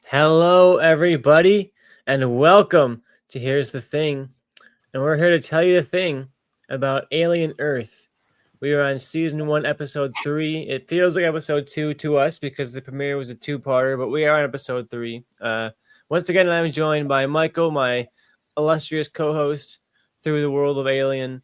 Hello, everybody, and welcome to Here's the Thing. And we're here to tell you the thing about Alien Earth. We are on season 1, episode 3. It feels like episode 2 to us because the premiere was a two-parter, but we are on episode 3. Once again, I'm joined by Michael, my illustrious co-host through the world of Alien.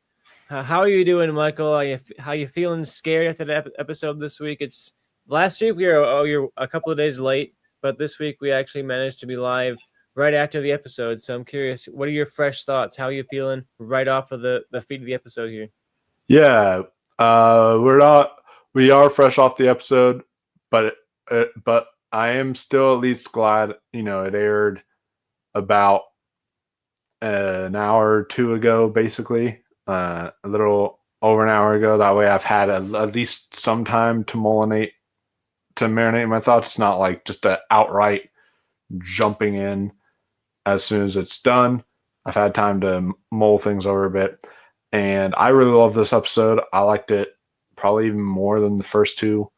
How are you doing, Michael? How you feeling? Scared after the episode this week? It's last week you're a couple of days late, but this week we actually managed to be live right after the episode. So I'm curious, what are your fresh thoughts? How are you feeling right off of the feed of the episode here? Yeah, we're not. We are fresh off the episode, but I am still at least glad. It aired about an hour or two ago, basically, a little over an hour ago. That way, I've had at least some time to marinate my thoughts. It's not like just a outright jumping in as soon as it's done. I've had time to mull things over a bit. And I really love this episode. I liked it probably even more than the first two.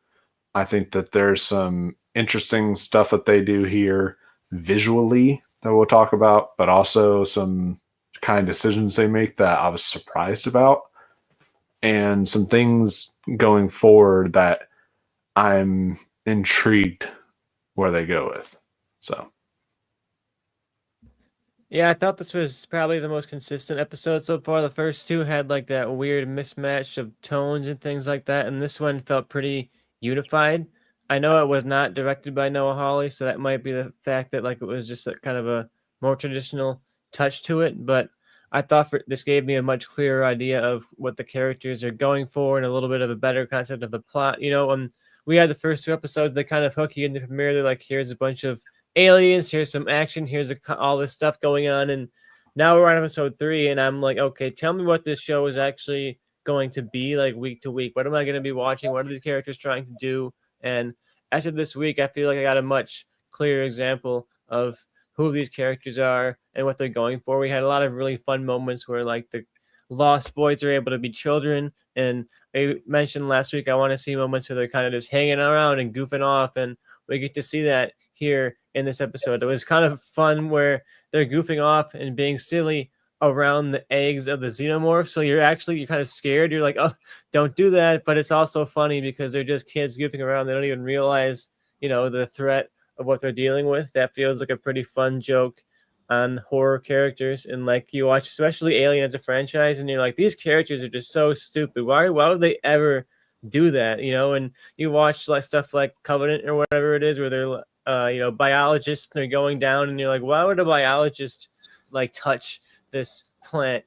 I think that there's some interesting stuff that they do here visually that we'll talk about, but also some kind of decisions they make that I was surprised about, and some things going forward that I'm intrigued where they go with. So. Yeah, I thought this was probably the most consistent episode so far. The first two had like that weird mismatch of tones and things like that, and this one felt pretty unified. I know it was not directed by Noah Hawley, so that might be the fact that like it was just a, kind of a more traditional touch to it. But I thought this gave me a much clearer idea of what the characters are going for and a little bit of a better concept of the plot. We had the first two episodes that kind of hook you in the premiere. They're like, here's a bunch of aliens, here's some action, all this stuff going on, and now we're on episode 3, and I'm like, okay, tell me what this show is actually going to be like week to week. What am I going to be watching? What are these characters trying to do? And after this week, I feel like I got a much clearer example of who these characters are and what they're going for. We had a lot of really fun moments where like the lost boys are able to be children, and I mentioned last week I want to see moments where they're kind of just hanging around and goofing off, and we get to see that here in this episode. It was kind of fun where they're goofing off and being silly around the eggs of the xenomorph. So you're kind of scared. You're like, oh, don't do that. But it's also funny because they're just kids goofing around. They don't even realize, the threat of what they're dealing with. That feels like a pretty fun joke on horror characters. And like you watch, especially Alien as a franchise, and you're like, these characters are just so stupid. Why would they ever do that? And you watch like stuff like Covenant or whatever it is, where they're biologists, and they're going down, and you're like, why would a biologist like touch this plant?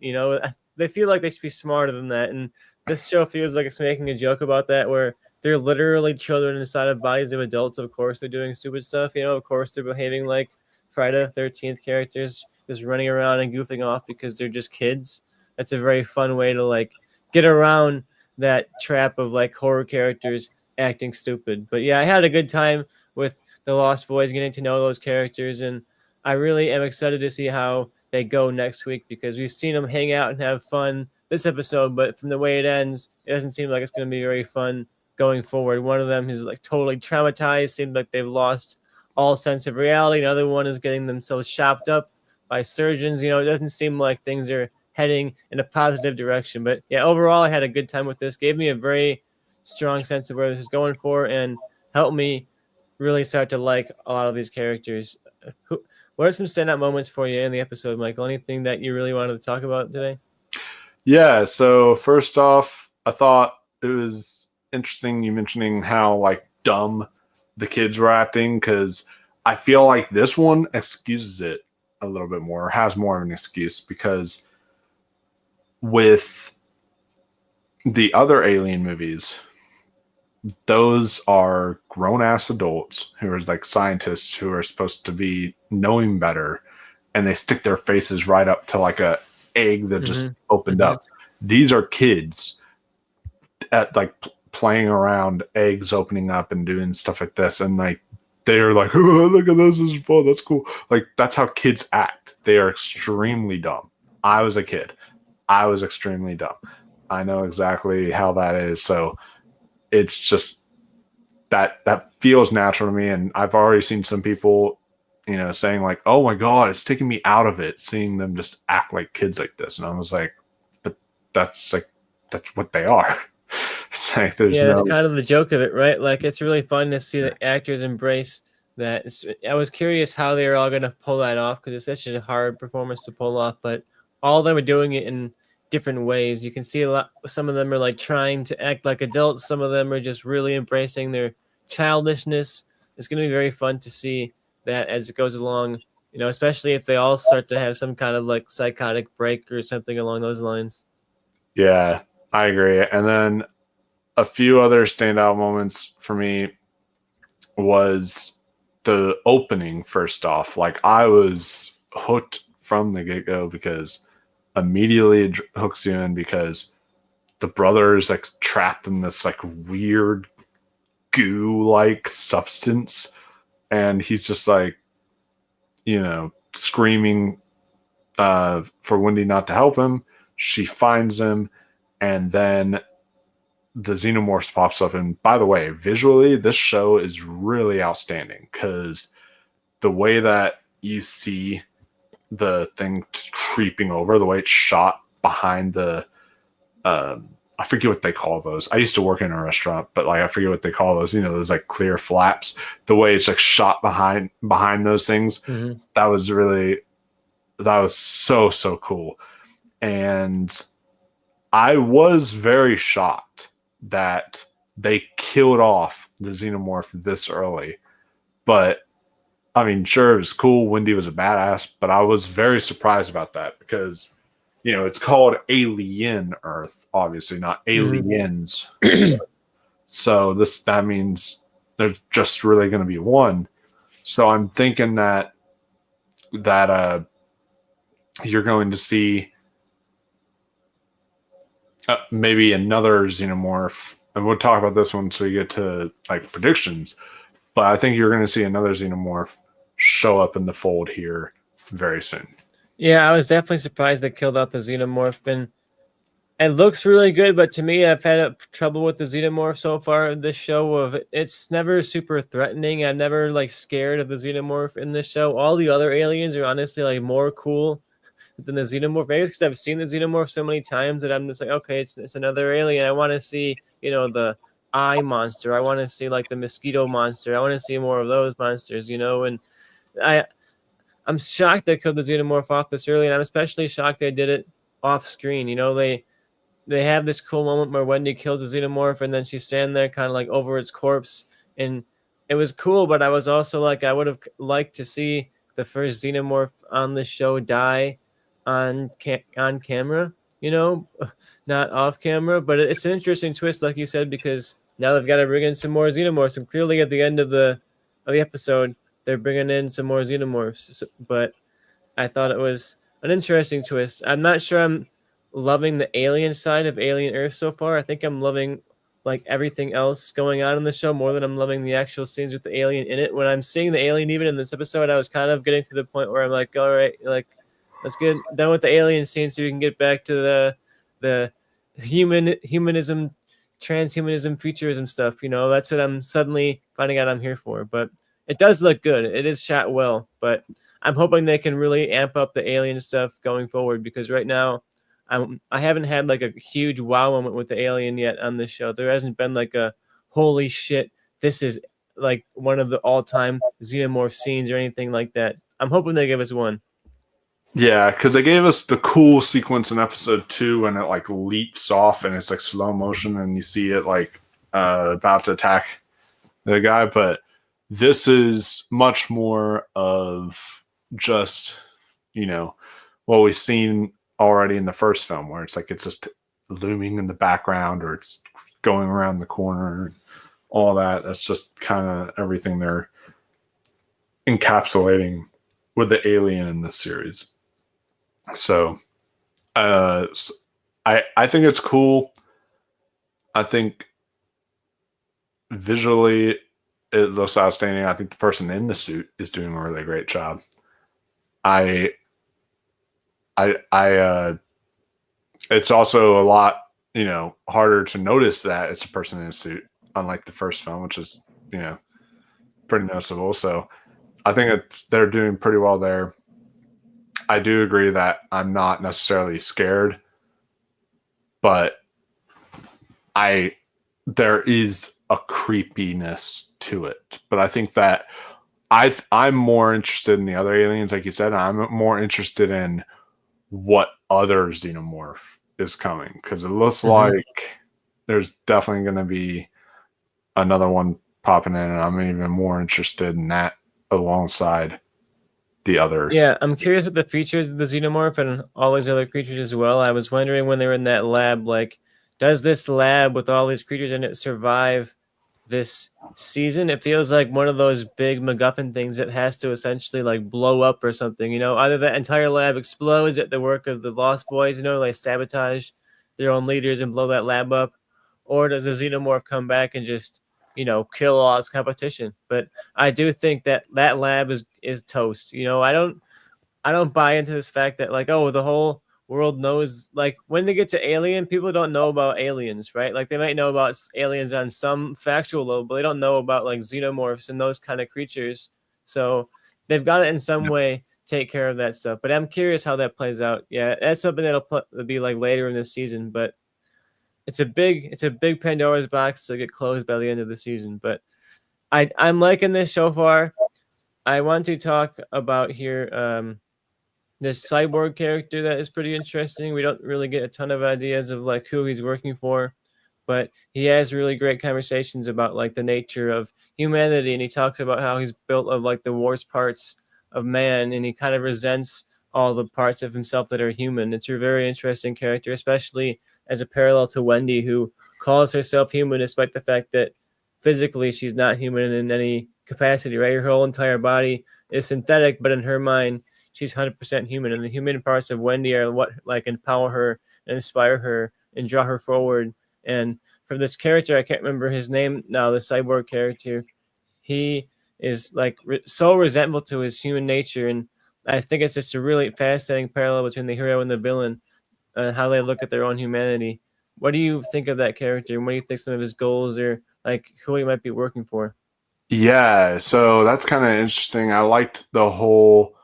They feel like they should be smarter than that. And this show feels like it's making a joke about that, where they're literally children inside of bodies of adults. Of course they're doing stupid stuff, of course they're behaving like Friday the 13th characters, just running around and goofing off because they're just kids. That's a very fun way to like get around that trap of like horror characters acting stupid. But yeah, I had a good time with the Lost Boys, getting to know those characters, and I really am excited to see how they go next week, because we've seen them hang out and have fun this episode, but from the way it ends, it doesn't seem like it's going to be very fun going forward. One of them is like totally traumatized, seems like they've lost all sense of reality. Another one is getting themselves chopped up by surgeons. It doesn't seem like things are heading in a positive direction. But yeah, overall, I had a good time with this. Gave me a very strong sense of where this is going for, and helped me really start to like a lot of these characters. What are some standout moments for you in the episode, Michael? Anything that you really wanted to talk about today? Yeah, so first off, I thought it was interesting you mentioning how like dumb the kids were acting, because I feel like this one excuses it a little bit more, has more of an excuse, because with the other Alien movies, those are grown-ass adults who are like scientists who are supposed to be knowing better, and they stick their faces right up to like a egg that just opened up. These are kids at like playing around eggs opening up and doing stuff like this, and like they're like, oh, look at this is fun, that's cool. Like that's how kids act. They are extremely dumb. I was a kid. I was extremely dumb. I know exactly how that is. So it's just that feels natural to me, and I've already seen some people saying like, "Oh my god, it's taking me out of it seeing them just act like kids like this." And I was like, "But that's like that's what they are." It's like there's Yeah, that's no kind of the joke of it, right? Like it's really fun to see the actors embrace that. I was curious how they were all going to pull that off because it's such a hard performance to pull off, but all of them are doing it in different ways. You can see a lot. Some of them are like trying to act like adults. Some of them are just really embracing their childishness. It's going to be very fun to see that as it goes along. Especially if they all start to have some kind of like psychotic break or something along those lines. Yeah, I agree. And then a few other standout moments for me was the opening. First off, like I was hooked from the get-go because immediately it hooks you in because the brother is like trapped in this like weird goo like substance, and he's just like screaming for Wendy not to help him. She finds him, and then the xenomorphs pops up. And by the way, visually this show is really outstanding because the way that you see the thing creeping over, the way it's shot behind the I forget what they call those. I used to work in a restaurant, but like I forget what they call those. Those like clear flaps. The way it's like shot behind those things. Mm-hmm. That was so cool. And I was very shocked that they killed off the xenomorph this early. But I mean, sure, it was cool. Wendy was a badass, but I was very surprised about that because it's called Alien Earth, obviously, not Aliens. So that means there's just really going to be one. So I'm thinking that you're going to see maybe another xenomorph, and we'll talk about this once we get to like predictions. But I think you're going to see another xenomorph show up in the fold here very soon. Yeah, I was definitely surprised they killed out the xenomorph, and it looks really good. But to me, I've had trouble with the xenomorph so far in this show. Of it's never super threatening. I'm never like scared of the xenomorph in this show. All the other aliens are honestly like more cool than the xenomorph. Maybe because I've seen the xenomorph so many times that I'm just like, okay, it's another alien. I want to see the eye monster. I want to see like the mosquito monster. I want to see more of those monsters. And I I'm shocked they killed the xenomorph off this early, and I'm especially shocked they did it off screen. They have this cool moment where Wendy kills the xenomorph, and then she's standing there, kind of like over its corpse, and it was cool. But I was also like, I would have liked to see the first xenomorph on the show die on camera, not off camera. But it's an interesting twist, like you said, because now they've got to bring in some more xenomorphs, and clearly at the end of the episode they're bringing in some more xenomorphs. But I thought it was an interesting twist. I'm not sure I'm loving the alien side of Alien Earth so far. I think I'm loving like everything else going on in the show more than I'm loving the actual scenes with the alien in it. When I'm seeing the alien even in this episode, I was kind of getting to the point where I'm like, all right, like let's get done with the alien scene so we can get back to the humanism, transhumanism, futurism stuff. That's what I'm suddenly finding out I'm here for. But it does look good. It is shot well, but I'm hoping they can really amp up the alien stuff going forward because right now I haven't had like a huge wow moment with the alien yet on this show. There hasn't been like a holy shit, this is like one of the all-time xenomorph scenes or anything like that. I'm hoping they give us one. Yeah, because they gave us the cool sequence in episode 2 when it like leaps off and it's like slow motion and you see it like about to attack the guy. But this is much more of just, what we've seen already in the first film, where it's like it's just looming in the background or it's going around the corner, all that. That's just kind of everything they're encapsulating with the alien in this series. So, I think it's cool. I think visually it looks outstanding. I think the person in the suit is doing a really great job. It's also a lot, harder to notice that it's a person in a suit, unlike the first film, which is, pretty noticeable. So I think they're doing pretty well there. I do agree that I'm not necessarily scared, but I there is a creepiness to it. But I think that I'm more interested in the other aliens, like you said. And I'm more interested in what other xenomorph is coming because it looks like there's definitely going to be another one popping in, and I'm even more interested in that alongside the other. Yeah, I'm curious with the features of the xenomorph and all these other creatures as well. I was wondering when they were in that lab, like, does this lab with all these creatures in it survive this season? It feels like one of those big MacGuffin things that has to essentially like blow up or something. Either the entire lab explodes at the work of the Lost Boys, like sabotage their own leaders and blow that lab up, or does the xenomorph come back and just kill all its competition? But I do think that that lab is toast. I don't buy into this fact that like, oh, the whole world knows, like, when they get to Alien, people don't know about aliens, right? Like they might know about aliens on some factual level, but they don't know about like xenomorphs and those kind of creatures. So they've got to in some way take care of that stuff. But I'm curious how that plays out. Yeah, that's something that'll be like later in the season, but it's a big Pandora's box to get closed by the end of the season. But I'm liking this so far. I want to talk about here this cyborg character that is pretty interesting. We don't really get a ton of ideas of like who he's working for, but he has really great conversations about like the nature of humanity, and he talks about how he's built of like the worst parts of man, and he kind of resents all the parts of himself that are human. It's a very interesting character, especially as a parallel to Wendy, who calls herself human despite the fact that physically she's not human in any capacity, right? Her whole entire body is synthetic, but in her mind she's 100% human, and the human parts of Wendy are what like empower her and inspire her and draw her forward. And for this character, I can't remember his name now, the cyborg character, he is like so resentful to his human nature, and I think it's just a really fascinating parallel between the hero and the villain, how they look at their own humanity. What do you think of that character, and what do you think some of his goals or like who he might be working for? Yeah, so that's kind of interesting. I liked the whole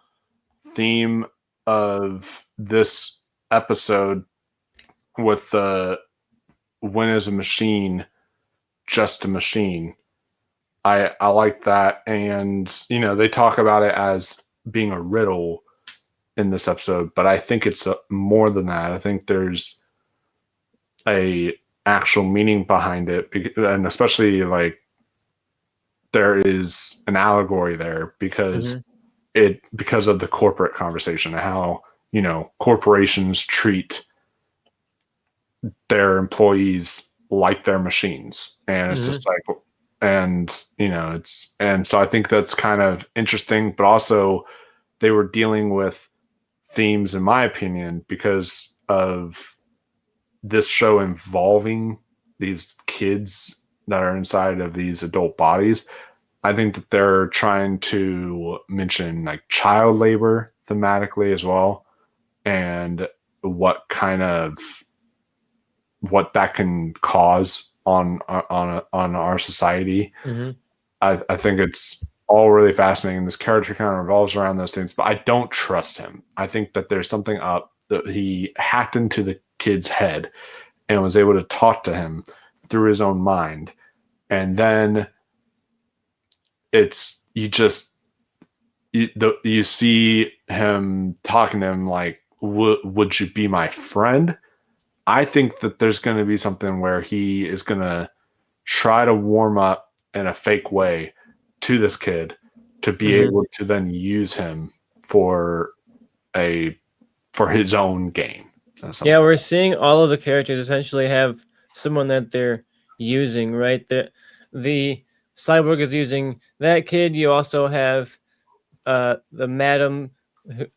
theme of this episode with the when is a machine just a machine. I like that, and they talk about it as being a riddle in this episode, but I think it's more than that. I think there's a actual meaning behind it, and especially like there is an allegory there because Mm-hmm. because of the corporate conversation and how corporations treat their employees like their machines, and it's Mm-hmm. just like, and it's, and so I think that's kind of interesting, but also they were dealing with themes, in my opinion, because of this show involving these kids that are inside of these adult bodies. I think that they're trying to mention like child labor thematically as well, and what kind of what that can cause on our society. Mm-hmm. I think it's all really fascinating. This character kind of revolves around those things, but I don't trust him. I think that there's something up, that he hacked into the kid's head and was able to talk to him through his own mind. And then it's you see him talking to him like, would you be my friend? I think that there's going to be something where he is going to try to warm up in a fake way to this kid to be Mm-hmm. able to then use him for a for his own gain. Yeah, Something. we're seeing all of the characters essentially have someone that they're using, right? The cyborg is using that kid. You also have the madam.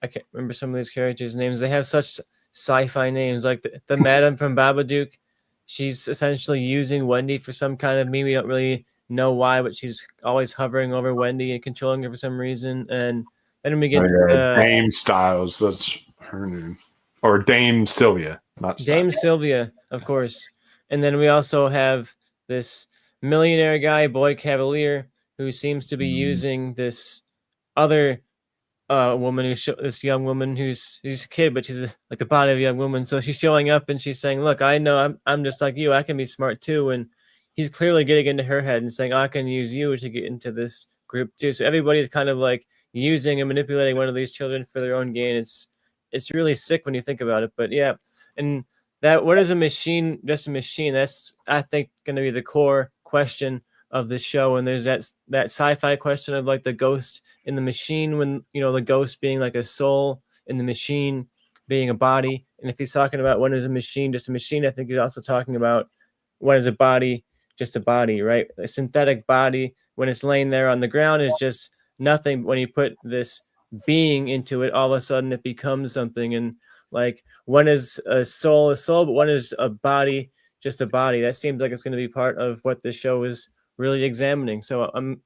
I can't remember some of these characters' names. They have such sci-fi names, like the madam from Babadook. She's essentially using Wendy for some kind of meme. We don't really know why, but she's always hovering over Wendy and controlling her for some reason. And then we Oh, get yeah, Dame Styles, that's her name, or Dame Sylvia, not Dame Styles. Sylvia, of course. And then we also have this millionaire guy, Boy Cavalier, who seems to be Mm, using this. other woman this young woman who's a kid, but she's like the body of a young woman. So she's showing up and she's saying, "Look, I know I'm just like you. I can be smart too." And he's clearly getting into her head and saying, "Oh, I can use you to get into this group too." So everybody's kind of like using and manipulating one of these children for their own gain. It's really sick when you think about it. But yeah, and that what is a machine? Just a machine? That's I think going to be the core question of the show. And there's that sci-fi question of like the ghost in the machine, when the ghost being like a soul in the machine being a body. And if he's talking about when is a machine just a machine, I think he's also talking about when is a body just a body, right? A synthetic body when it's laying there on the ground is just nothing. When you put this being into it, all of a sudden it becomes something. And like, when is a soul, but when is a body just a body? That seems like it's going to be part of what this show is really examining. So I'm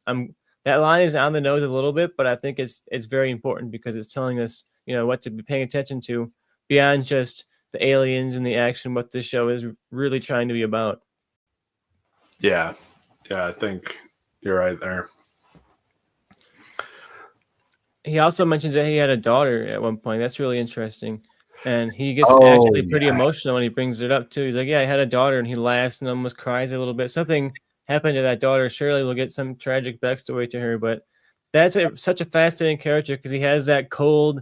that line is on the nose a little bit, but I think it's very important because it's telling us, what to be paying attention to beyond just the aliens and the action, what this show is really trying to be about. Yeah. Yeah, I think you're right there. He also mentions that he had a daughter at one point. That's really interesting. And he gets Oh, actually pretty yeah. emotional when he brings it up too. He's like, "Yeah, I had a daughter," and he laughs and almost cries a little bit. Something happened to that daughter. Surely we'll get some tragic backstory to her, but that's such a fascinating character because he has that cold,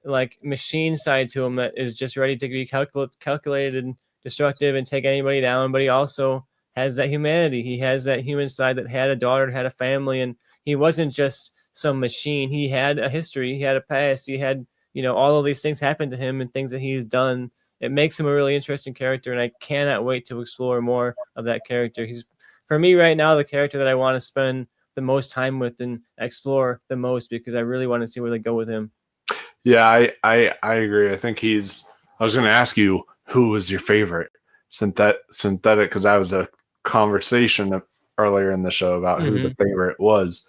like machine side to him that is just ready to be calculated and destructive and take anybody down. But he also has that humanity. He has that human side that had a daughter, had a family, and he wasn't just some machine. He had a history. He had a past. He had all of these things happen to him and things that he's done. It makes him a really interesting character, and I cannot wait to explore more of that character. He's, for me right now, the character that I want to spend the most time with and explore the most because I really want to see where they go with him. Yeah, I agree. I think he's. I was going to ask you who was your favorite synthetic because that was a conversation earlier in the show about who the favorite was,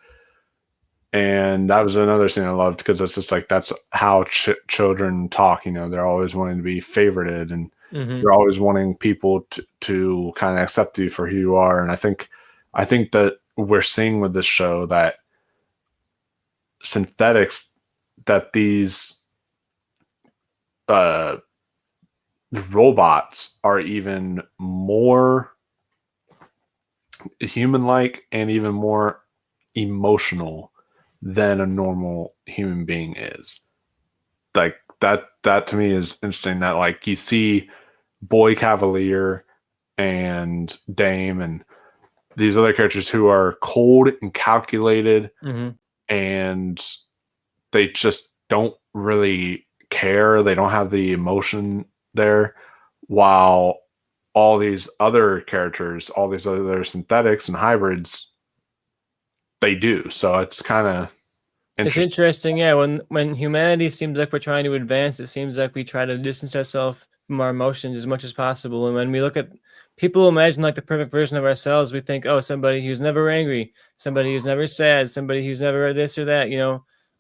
and that was another thing I loved because it's just like that's how children talk. They're always wanting to be favorited, and Mm-hmm. you're always wanting people to kind of accept you for who you are. And I think that we're seeing with this show that synthetics that these uh, robots are even more human-like and even more emotional than a normal human being is. Like that to me is interesting that like you see Boy Cavalier and Dame and these other characters who are cold and calculated Mm-hmm. and they just don't really care. They don't have the emotion there. While all these other characters, all these other synthetics and hybrids, they do. So it's kind of It's interesting. interesting, yeah. When humanity seems like we're trying to advance, it seems like we try to distance ourselves from our emotions as much as possible. And when we look at people who imagine like the perfect version of ourselves, we think, oh, somebody who's never angry, somebody who's never sad, somebody who's never this or that,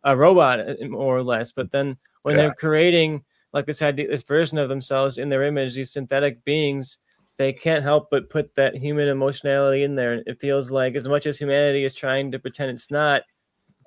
a robot more or less. But then when Yeah. they're creating like this idea, this version of themselves in their image, these synthetic beings, they can't help but put that human emotionality in there. It feels like as much as humanity is trying to pretend it's not,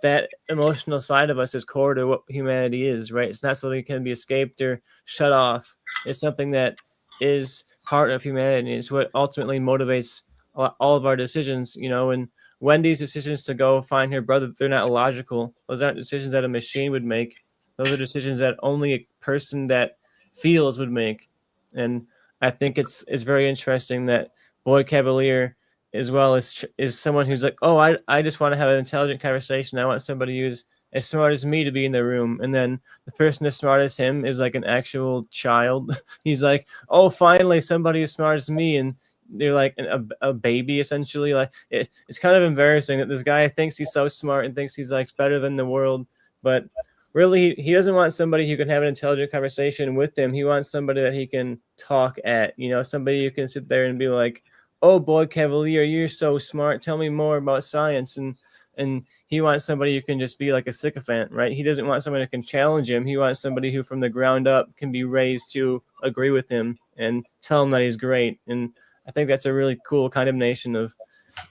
that emotional side of us is core to what humanity is, right? It's not something that can be escaped or shut off. It's something that is part of humanity. It's what ultimately motivates all of our decisions, and Wendy's decisions to go find her brother, they're not logical. Those aren't decisions that a machine would make. Those are decisions that only a person that feels would make. And I think it's very interesting that Boy Cavalier as well is someone who's like, oh, I just want to have an intelligent conversation. I want somebody who's as smart as me to be in the room. And then the person as smart as him is like an actual child. He's like, oh, finally somebody as smart as me. And they're like a baby essentially. Like it's kind of embarrassing that this guy thinks he's so smart and thinks he's like better than the world, but really he doesn't want somebody who can have an intelligent conversation with him. He wants somebody that he can talk at, somebody who can sit there and be like, oh, Boy Cavalier, you're so smart, tell me more about science. And he wants somebody who can just be like a sycophant, right? He doesn't want somebody who can challenge him. He wants somebody who from the ground up can be raised to agree with him and tell him that he's great. And I think that's a really cool condemnation of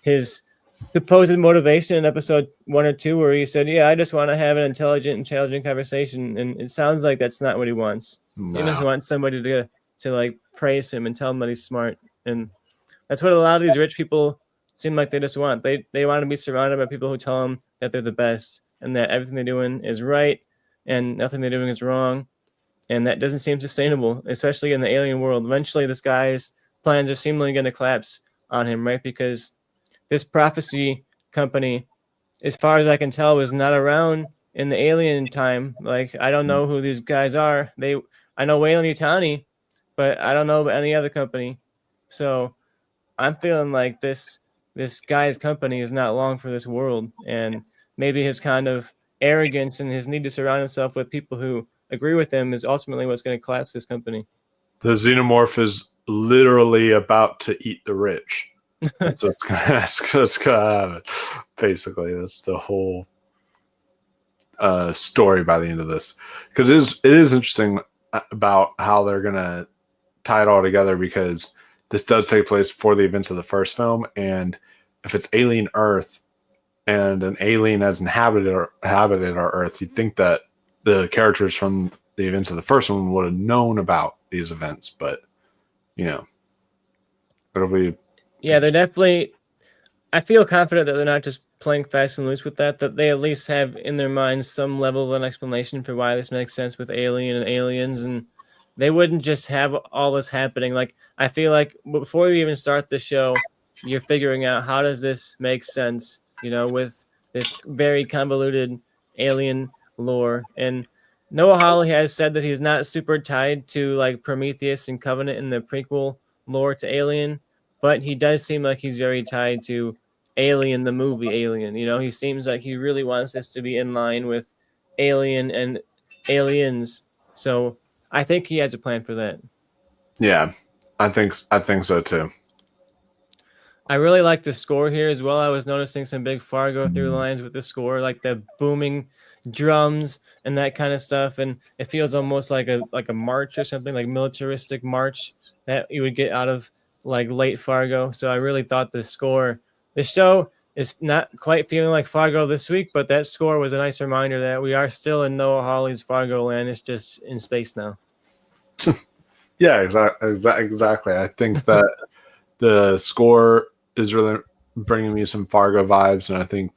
his supposed motivation in episode 1 or 2 where he said, "Yeah, I just want to have an intelligent and challenging conversation," and it sounds like that's not what he wants. He No. doesn't want somebody to like praise him and tell him that he's smart, and that's what a lot of these rich people seem like they just want. They want to be surrounded by people who tell them that they're the best and that everything they're doing is right and nothing they're doing is wrong, and that doesn't seem sustainable, especially in the alien world. Eventually, this guy's plans are seemingly going to collapse on him, right? Because this prophecy company, as far as I can tell, was not around in the alien time. Like I don't know who these guys are. I know Wayland Yutani, but I don't know about any other company. So I'm feeling like this guy's company is not long for this world, and maybe his kind of arrogance and his need to surround himself with people who agree with him is ultimately what's going to collapse this company. The xenomorph is literally about to eat the rich. That's what's gonna happen. Basically, that's the whole story by the end of this. Because it is interesting about how they're gonna tie it all together, because this does take place before the events of the first film, and if it's alien Earth and an alien has inhabited our Earth, you'd think that the characters from the events of the first one would have known about these events, but you know, it'll be Yeah, they're definitely. I feel confident that they're not just playing fast and loose with that. That they at least have in their minds some level of an explanation for why this makes sense with Alien and aliens, and they wouldn't just have all this happening. Like I feel like before you even start the show, you're figuring out how does this make sense. You know, with this very convoluted alien lore. And Noah Hawley has said that he's not super tied to like Prometheus and Covenant in the prequel lore to Alien, but he does seem like he's very tied to Alien, the movie Alien. You know, he seems like he really wants this to be in line with Alien and Aliens. So I think he has a plan for that. yeah. I think so too. I really like the score here as well. I was noticing some big Fargo through lines with the score, like the booming drums and that kind of stuff. And it feels almost like a march or something, like militaristic march that you would get out of like late Fargo. So I really thought the show is not quite feeling like Fargo this week, but that score was a nice reminder that we are still in Noah Hawley's Fargo land. It's just in space now. Yeah, exactly. I think that the score is really bringing me some Fargo vibes, and I think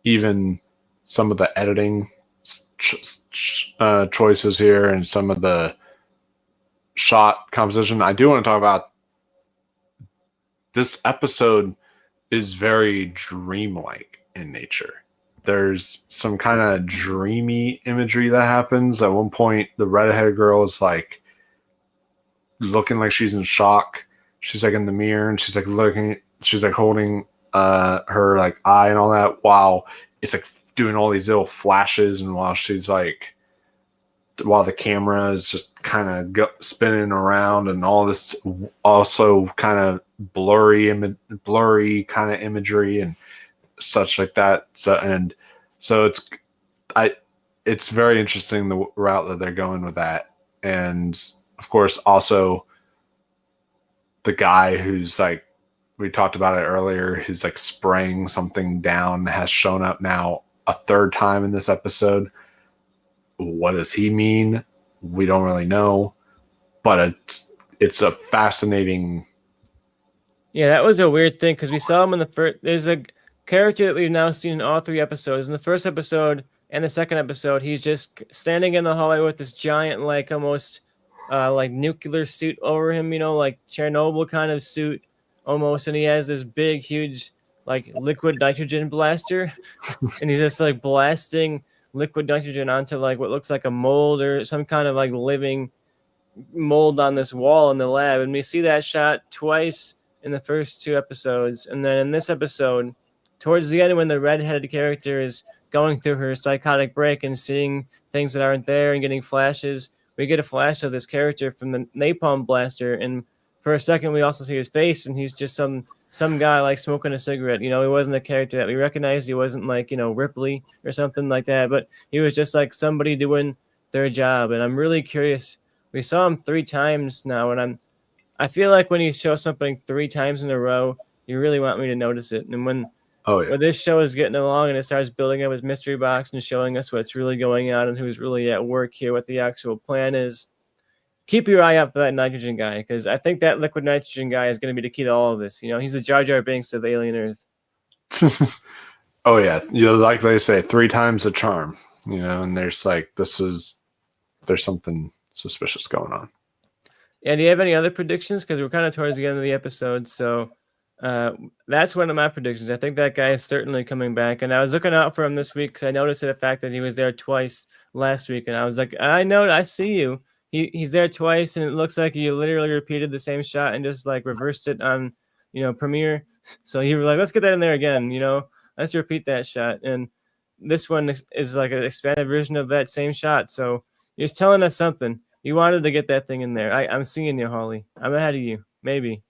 even some of the editing choices here and some of the shot composition. I do want to talk about this episode is very dreamlike in nature. There's some kind of dreamy imagery that happens. At one point, the redheaded girl is like looking like she's in shock. She's like in the mirror and she's like looking, she's like holding her like eye and all that, while it's like doing all these little flashes, and while the camera is just kind of spinning around, and all this also kind of blurry kind of imagery and such like that. So it's very interesting the route that they're going with that. And of course, also the guy who's like, we talked about it earlier, who's like spraying something down, has shown up now a third time in this episode. What does he mean? We don't really know, but it's a fascinating. Yeah, that was a weird thing because we saw him in the first. There's a character that we've now seen in all 3 episodes. In the first episode and the second episode, he's just standing in the hallway with this giant, like almost like nuclear suit over him, you know, like Chernobyl kind of suit almost. And he has this big, huge, like liquid nitrogen blaster. And he's just like blasting liquid nitrogen onto like what looks like a mold or some kind of like living mold on this wall in the lab. And we see that shot twice in the first 2 episodes. And then in this episode, towards the end, when the redheaded character is going through her psychotic break and seeing things that aren't there and getting flashes, we get a flash of this character from the napalm blaster. And for a second, we also see his face, and he's just some guy like smoking a cigarette. You know, he wasn't a character that we recognized. He wasn't like, you know, Ripley or something like that, but he was just like somebody doing their job. And I'm really curious. We saw him 3 times now, and I feel like when you show something 3 times in a row, You really want me to notice it. And Oh yeah. when this show is getting along and it starts building up its mystery box and showing us what's really going on and who's really at work here, what the actual plan is, keep your eye out for that nitrogen guy, because I think that liquid nitrogen guy is going to be the key to all of this. He's the Jar Jar Binks of the alien Earth. Oh yeah. Like they say, 3 times the charm. And there's like there's something suspicious going on. Yeah, do you have any other predictions? Because we're kind of towards the end of the episode, so uh, that's one of my predictions. I think that guy is certainly coming back, and I was looking out for him this week because I noticed the fact that he was there twice last week, and I was like, I know, I see you. He's there twice, and it looks like he literally repeated the same shot and just like reversed it on, Premiere. So you were like, let's get that in there again. Let's repeat that shot, and this one is like an expanded version of that same shot. So he's telling us something. You wanted to get that thing in there. I'm seeing you, Holly. I'm ahead of you. Maybe.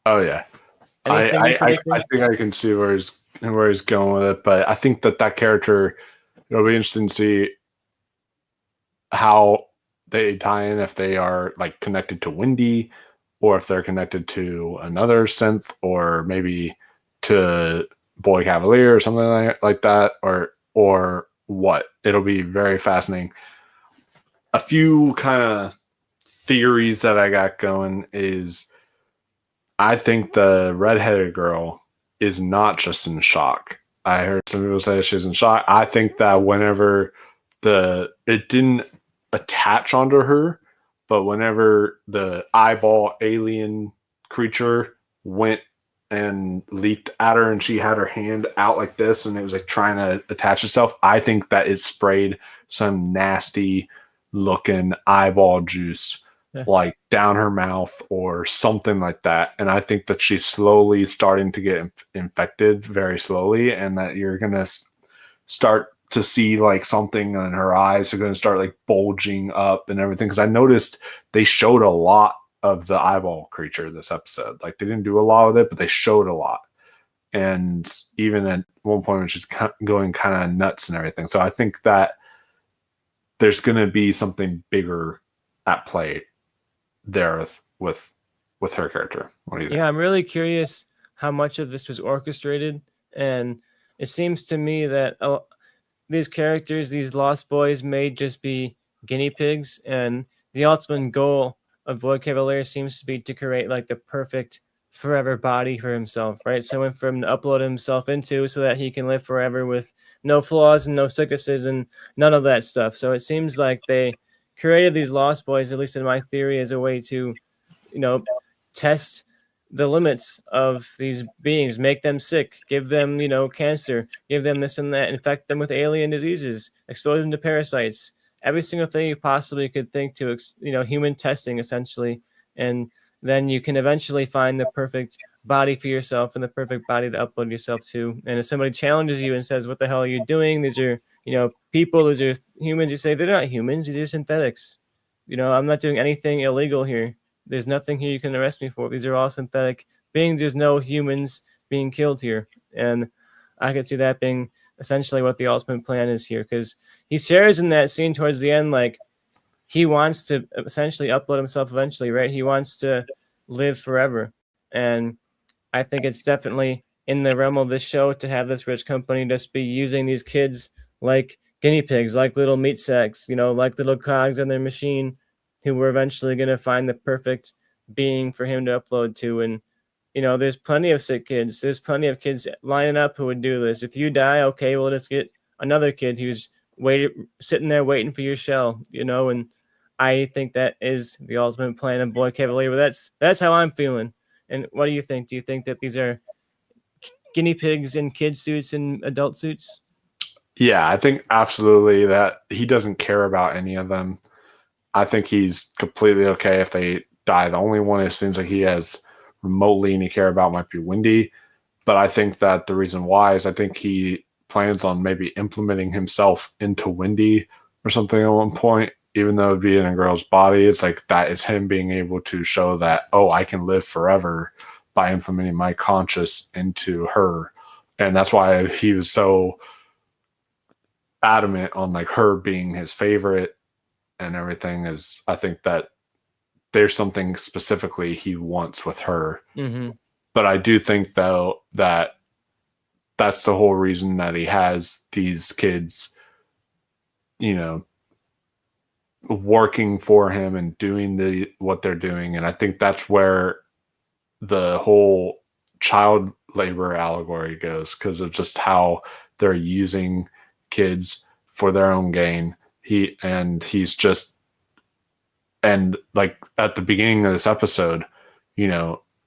Oh yeah. Anything you I predicting? think I can see where he's going with it, but I think that character, it'll be interesting to see how they tie in, if they are like connected to Wendy, or if they're connected to another synth, or maybe to Boy Cavalier or something like that, or what. It'll be very fascinating. A few kind of theories that I got going is, I think the redheaded girl is not just in shock. I heard some people say she's in shock. I think that whenever it didn't attach onto her, but whenever the eyeball alien creature went and leaped at her and she had her hand out like this and it was like trying to attach itself, I think that it sprayed some nasty looking eyeball juice Yeah. like down her mouth or something like that. And I think that she's slowly starting to get infected very slowly, and that you're going to start to see like something in her eyes are going to start like bulging up and everything. Because I noticed they showed a lot of the eyeball creature this episode. Like they didn't do a lot with it, but they showed a lot. And even at one point when she's going kind of nuts and everything. So I think that there's going to be something bigger at play there with her character. What do you think? Yeah, I'm really curious how much of this was orchestrated, and it seems to me that these characters, these lost boys, may just be guinea pigs, and the ultimate goal of Boy Cavalier seems to be to create like the perfect forever body for himself, right? Someone for him to upload himself into so that he can live forever with no flaws and no sicknesses and none of that stuff. So it seems like they created these lost boys, at least in my theory, as a way to, you know, test the limits of these beings, make them sick, give them, cancer, give them this and that, infect them with alien diseases, expose them to parasites, every single thing you possibly could think to, human testing essentially. And then you can eventually find the perfect body for yourself and the perfect body to upload yourself to. And if somebody challenges you and says, what the hell are you doing? These are, people, these are humans. You say, they're not humans, these are synthetics. I'm not doing anything illegal here. There's nothing here you can arrest me for. These are all synthetic beings. There's no humans being killed here. And I could see that being essentially what the ultimate plan is here, because he shares in that scene towards the end, like, he wants to essentially upload himself eventually, right? He wants to live forever. And I think it's definitely in the realm of this show to have this rich company just be using these kids like guinea pigs, like little meat sacks, like little cogs in their machine, who were eventually going to find the perfect being for him to upload to. And, there's plenty of sick kids. There's plenty of kids lining up who would do this. If you die, okay, well, let's get another kid who's sitting there waiting for your shell, and I think that is the ultimate plan of Boy Cavalier. But that's how I'm feeling. And what do you think? Do you think that these are guinea pigs in kid suits and adult suits? Yeah, I think absolutely that he doesn't care about any of them. I think he's completely okay if they die. The only one it seems like he has remotely any care about might be Wendy. But I think that the reason why is I think he plans on maybe implementing himself into Wendy or something at one point, even though it'd be in a girl's body. It's like that is him being able to show that, oh, I can live forever by implementing my conscious into her. And that's why he was so adamant on like her being his favorite and everything. Is I think that there's something specifically he wants with her. Mm-hmm. But I do think though that that's the whole reason that he has these kids, you know, working for him and doing the what they're doing. And I think that's where the whole child labor allegory goes, because of just how they're using kids for their own gain. He's just, and like at the beginning of this episode,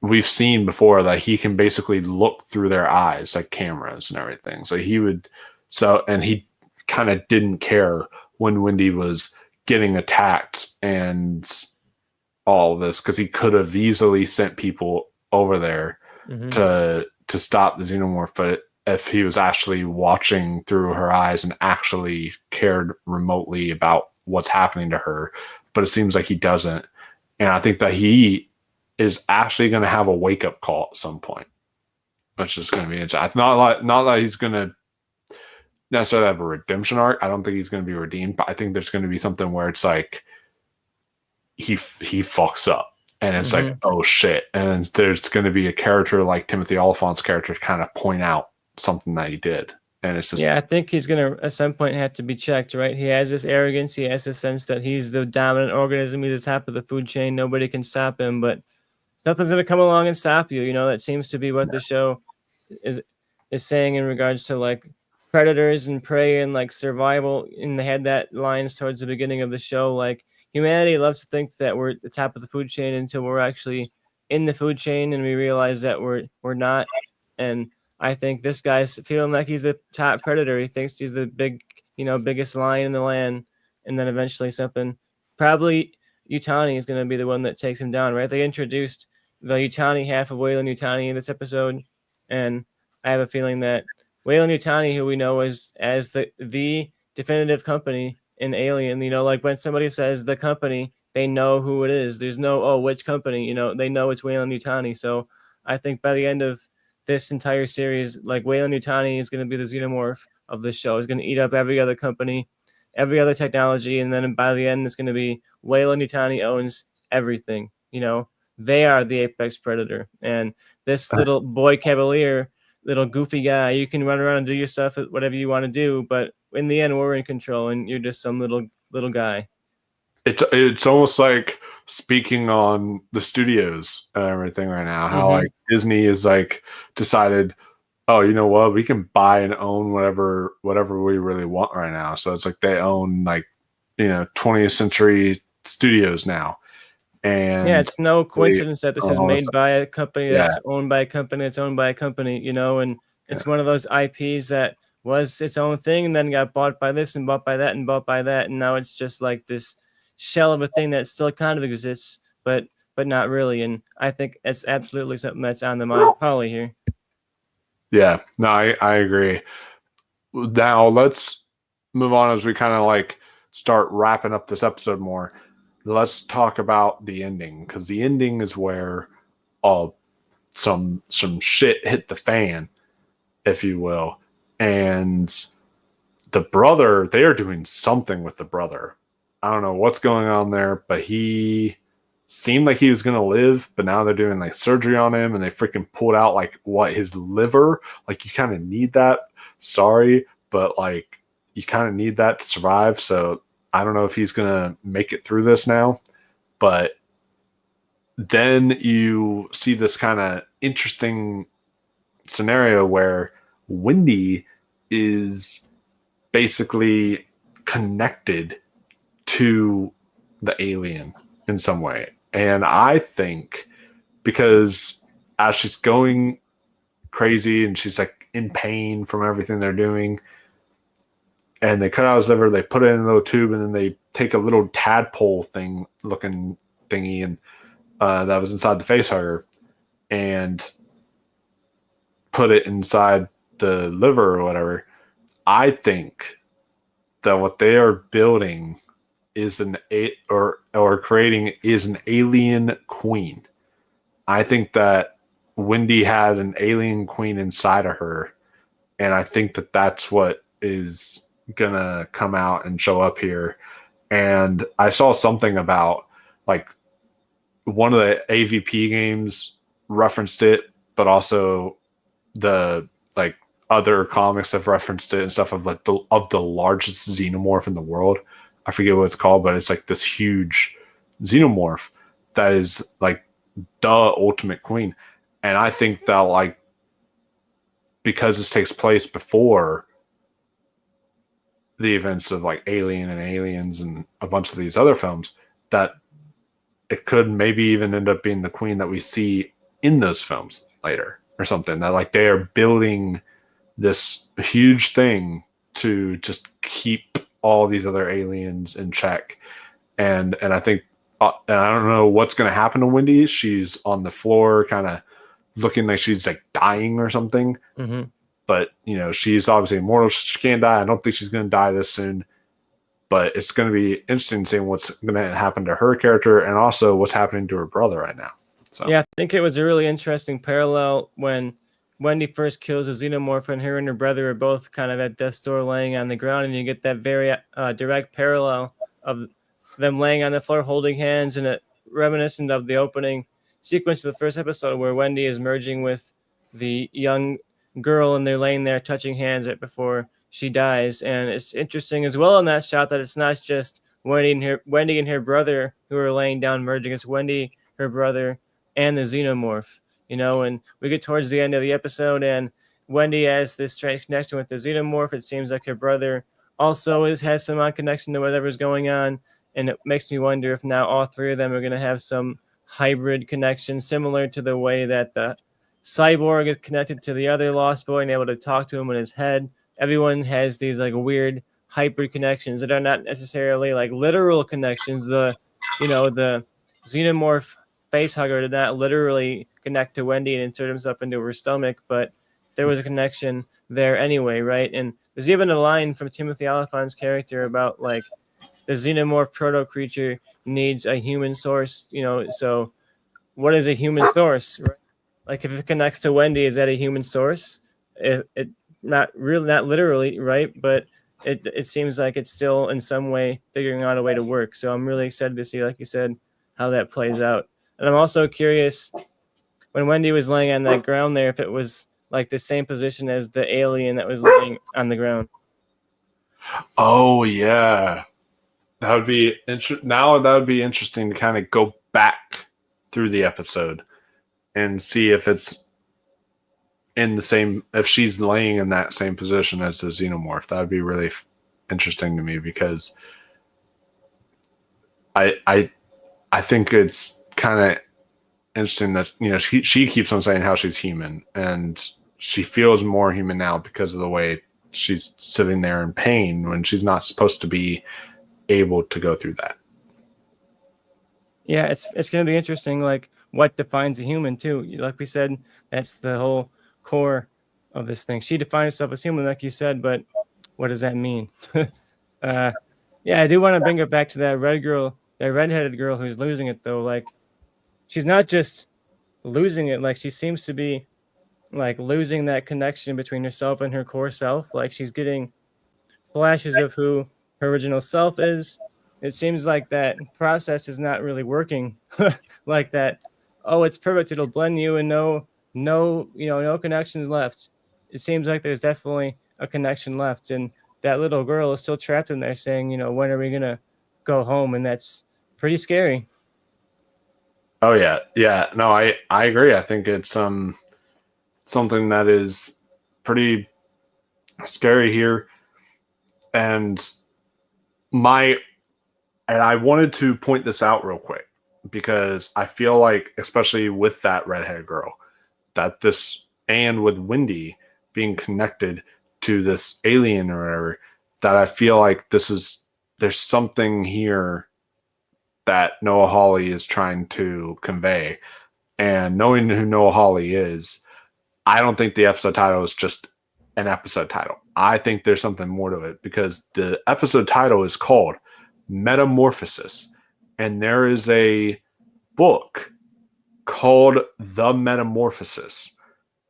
we've seen before that he can basically look through their eyes like cameras and everything. And he kind of didn't care when Wendy was getting attacked and all of this, because he could have easily sent people over there to stop the xenomorph. But if he was actually watching through her eyes and actually cared remotely about what's happening to her, but it seems like he doesn't. And I think that he is actually going to have a wake up call at some point, which is going to be interesting. Not that he's going to necessarily have a redemption arc. I don't think he's going to be redeemed, but I think there's going to be something where it's like he fucks up, and it's like, oh shit, and there's going to be a character like Timothy Oliphant's character to kind of point out something that he did. And it's just, yeah, I think he's gonna at some point have to be checked, right? He has this arrogance, he has this sense that he's the dominant organism, he's the top of the food chain, nobody can stop him, but something's gonna come along and stop you. That seems to be what the show is saying in regards to like predators and prey and like survival. And they had that lines towards the beginning of the show, like humanity loves to think that we're at the top of the food chain until we're actually in the food chain and we realize that we're not. And I think this guy's feeling like he's the top predator. He thinks he's the biggest lion in the land, and then eventually something, probably Yutani, is going to be the one that takes him down, right? They introduced the Yutani half of Weyland-Yutani in this episode, and I have a feeling that Weyland-Yutani, who we know as the definitive company in Alien, like when somebody says the company, they know who it is. There's no, oh, which company, they know it's Weyland-Yutani. So I think by the end of this entire series, like Weyland-Yutani is going to be the xenomorph of the show. He's going to eat up every other company, every other technology, and then by the end, it's going to be Weyland-Yutani owns everything. They are the apex predator, and this little boy Cavalier, little goofy guy, you can run around and do your stuff, whatever you want to do, but in the end, we're in control, and you're just some little guy. It's almost like speaking on the studios and everything right now, how like Disney is like decided, oh, you know what, we can buy and own whatever we really want right now. So it's like they own like 20th century studios now. And yeah, it's no coincidence that this is made by a company that's owned by a company that's owned by a company, and it's one of those IPs that was its own thing and then got bought by this and bought by that and bought by that, and now it's just like this shell of a thing that still kind of exists, but not really. And I think it's absolutely something that's on the mind of Polly here. Yeah, no, I agree. Now let's move on as we kind of like start wrapping up this episode more. Let's talk about the ending, because the ending is where some shit hit the fan, if you will. And the brother, they are doing something with the brother. I don't know what's going on there, but he seemed like he was going to live, but now they're doing like surgery on him, and they freaking pulled out like his liver. Like, you kind of need that. Sorry, but like you kind of need that to survive. So I don't know if he's going to make it through this now, but then you see this kind of interesting scenario where Wendy is basically connected to the alien in some way. And I think because as she's going crazy and she's like in pain from everything they're doing, and they cut out his liver, they put it in a little tube, and then they take a little tadpole thing looking thingy and that was inside the face hugger and put it inside the liver or whatever. I think that what they are building is creating is an alien queen. I think that Wendy had an alien queen inside of her, and I think that that's what is gonna come out and show up here. And I saw something about like one of the AVP games referenced it, but also the like other comics have referenced it and stuff of like the largest xenomorph in the world. I forget what it's called, but it's like this huge xenomorph that is like the ultimate queen. And I think that like because this takes place before the events of like Alien and Aliens and a bunch of these other films, that it could maybe even end up being the queen that we see in those films later or something. That like they are building this huge thing to just keep all these other aliens in check. And I think and I don't know what's going to happen to Wendy. She's on the floor, kind of looking like she's like dying or something. Mm-hmm. But you know, she's obviously immortal. She can't die. I don't think she's going to die this soon. But it's going to be interesting seeing what's going to happen to her character and also what's happening to her brother right now. So Yeah, I think it was a really interesting parallel when Wendy first kills a xenomorph, and her and her brother are both kind of at death's door laying on the ground, and you get that very direct parallel of them laying on the floor holding hands, and it reminiscent of the opening sequence of the first episode where Wendy is merging with the young girl, and they're laying there touching hands right before she dies. And it's interesting as well in that shot that it's not just Wendy and her brother who are laying down merging. It's Wendy, her brother, and the xenomorph, and we get towards the end of the episode, and Wendy has this strange connection with the xenomorph. It seems like her brother also has some connection to whatever's going on, and it makes me wonder if now all three of them are going to have some hybrid connection, similar to the way that the cyborg is connected to the other Lost Boy and able to talk to him in his head. Everyone has these like weird hybrid connections that are not necessarily like literal connections. The xenomorph face hugger did not literally connect to Wendy and insert himself into her stomach, but there was a connection there anyway, right? And there's even a line from Timothy Olyphant's character about like the xenomorph proto creature needs a human source, so what is a human source, right? Like if it connects to Wendy, is that a human source? It not literally, right? But it seems like it's still in some way figuring out a way to work. So I'm really excited to see, like you said, how that plays out. And I'm also curious when Wendy was laying on that ground there, if it was like the same position as the alien that was laying on the ground. oh yeah, that would be now that would be interesting to kind of go back through the episode and see if it's in the same, if she's laying in that same position as the xenomorph. That would be really interesting to me because I think it's kind of interesting that she keeps on saying how she's human, and she feels more human now because of the way she's sitting there in pain when she's not supposed to be able to go through that. Yeah, it's going to be interesting, like what defines a human too. Like we said, that's the whole core of this thing. She defined herself as human, like you said, but what does that mean? Yeah, I do want to bring it back to that redheaded girl who's losing it though. Like she's not just losing it, like she seems to be like losing that connection between herself and her core self. Like she's getting flashes of who her original self is. It seems like that process is not really working like that. Oh, it's perfect. It'll blend you and no connections left. It seems like there's definitely a connection left. And that little girl is still trapped in there saying, when are we going to go home? And that's pretty scary. Oh yeah, yeah. No, I agree. I think it's something that is pretty scary here, and I wanted to point this out real quick because I feel like, especially with that redheaded girl, that this and with Wendy being connected to this alien or whatever, that I feel like there's something here that Noah Hawley is trying to convey. And knowing who Noah Hawley is, I don't think the episode title is just an episode title. I think there's something more to it because the episode title is called Metamorphosis. And there is a book called The Metamorphosis.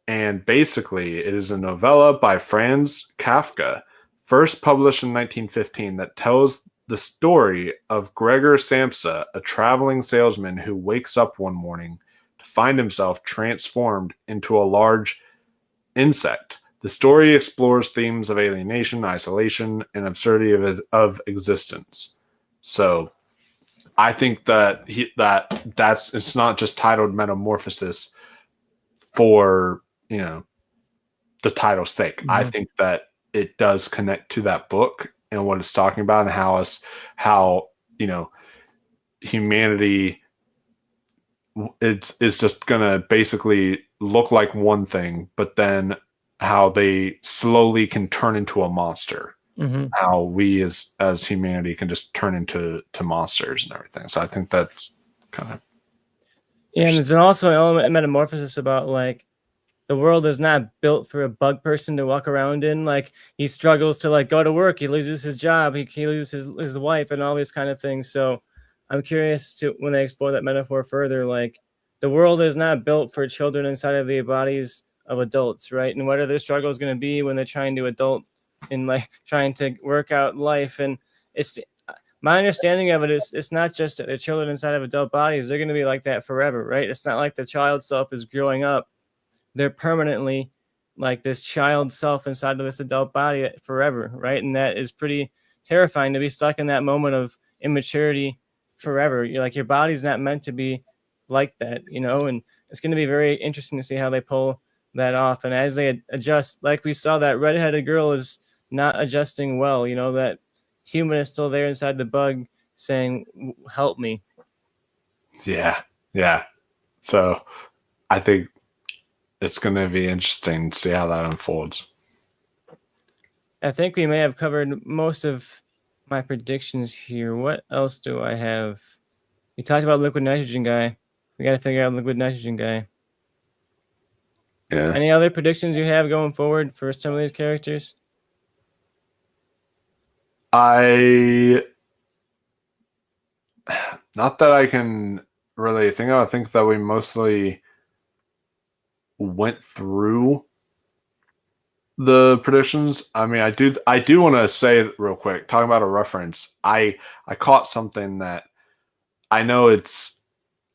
And basically, it is a novella by Franz Kafka, first published in 1915, that tells the story of Gregor Samsa, a traveling salesman who wakes up one morning find himself transformed into a large insect. The story explores themes of alienation, isolation, and absurdity of existence. So I think that that's it's not just titled Metamorphosis for, the title's sake. I think that it does connect to that book and what it's talking about, and how humanity it's just gonna basically look like one thing, but then how they slowly can turn into a monster. Mm-hmm. How we as humanity can just turn into monsters and everything. So I think that's kind of Yeah, and there's also an element of metamorphosis about like the world is not built for a bug person to walk around in. Like he struggles to like go to work, he loses his job, he loses his wife, and all these kind of things. So I'm curious to when they explore that metaphor further. Like the world is not built for children inside of the bodies of adults, right? And what are their struggles going to be when they're trying to adult and like trying to work out life? And it's my understanding of it is it's not just that they're children inside of adult bodies; they're going to be like that forever, right? It's not like the child self is growing up, they're permanently like this child self inside of this adult body forever, right? And that is pretty terrifying to be stuck in that moment of immaturity forever. You're like your body's not meant to be like that, and it's going to be very interesting to see how they pull that off. And as they adjust, like we saw, that redheaded girl is not adjusting well, that human is still there inside the bug saying, help me. yeah. So I think it's going to be interesting to see how that unfolds. I think we may have covered most of my predictions here. What else do I have? We talked about liquid nitrogen guy. We got to figure out liquid nitrogen guy. Yeah. Any other predictions you have going forward for some of these characters? Not that I can really think of. I think that we mostly went through the predictions. I mean, I do want to say real quick, talking about a reference. I caught something that I know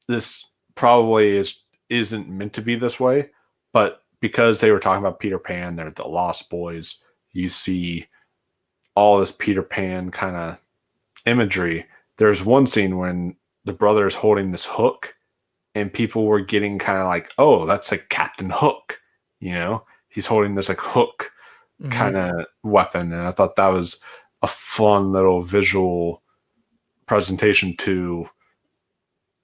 this probably isn't meant to be this way, but because they were talking about Peter Pan, they're the Lost Boys. You see all this Peter Pan kind of imagery. There's one scene when the brother is holding this hook, and people were getting kind of like, "Oh, that's like Captain Hook," He's holding this like hook kind of weapon, and I thought that was a fun little visual presentation to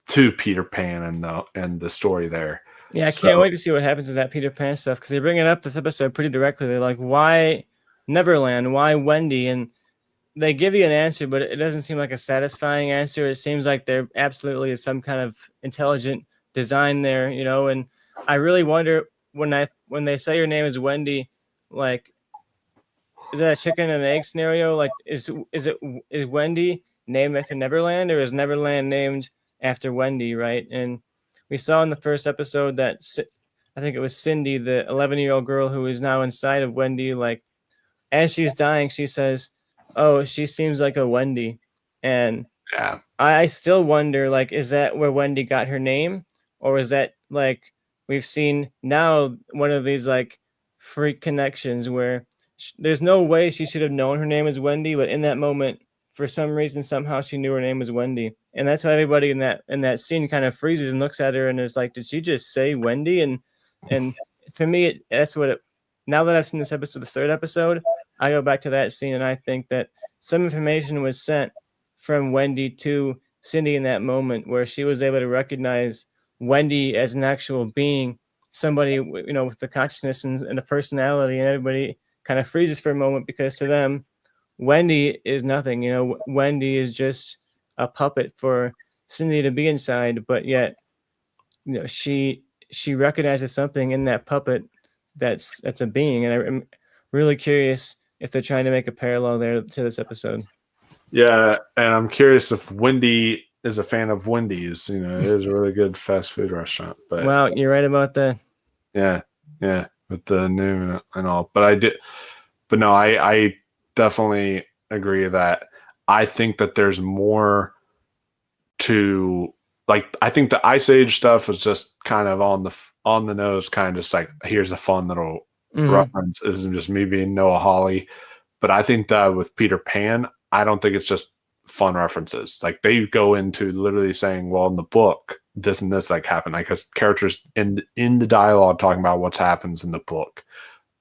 Peter Pan and the story there. Yeah, I can't wait to see what happens to that Peter Pan stuff because they bring it up this episode pretty directly. They're like, "Why Neverland? Why Wendy?" And they give you an answer, but it doesn't seem like a satisfying answer. It seems like there absolutely is some kind of intelligent design there, And I really wonder when they say your name is Wendy, like, is that a chicken and egg scenario? Like, is Wendy named after Neverland, or is Neverland named after Wendy? Right? And we saw in the first episode that I think it was Cindy, the 11-year-old girl who is now inside of Wendy. Like, as she's dying, she says, "Oh, she seems like a Wendy," and Yeah. I still wonder, like, is that where Wendy got her name, or is that like we've seen now one of these like freak connections where there's no way she should have known her name is Wendy, but in that moment, for some reason, somehow she knew her name was Wendy, and that's why everybody in that scene kind of freezes and looks at her and is like, "Did she just say Wendy?" And for me, that's what it. Now that I've seen this episode, the third episode, I go back to that scene and I think that some information was sent from Wendy to Cindy in that moment where she was able to recognize Wendy as an actual being, somebody, with the consciousness and the personality, and everybody kind of freezes for a moment because to them, Wendy is nothing. Wendy is just a puppet for Cindy to be inside, but yet, she recognizes something in that puppet that's a being, and I'm really curious if they're trying to make a parallel there to this episode. Yeah, and I'm curious if Wendy is a fan of Wendy's. It is a really good fast food restaurant. But wow, you're right about that. Yeah, with the name and all. But no, I definitely agree that I think that there's more to like I think the Ice Age stuff was just kind of on the nose, kind of just like here's a fun little Hmm. reference. It isn't just me being Noah Hawley, but I think that with Peter Pan, I don't think it's just fun references. Like they go into literally saying, well, in the book, this and this like happened. Like because characters in the dialogue talking about what happens in the book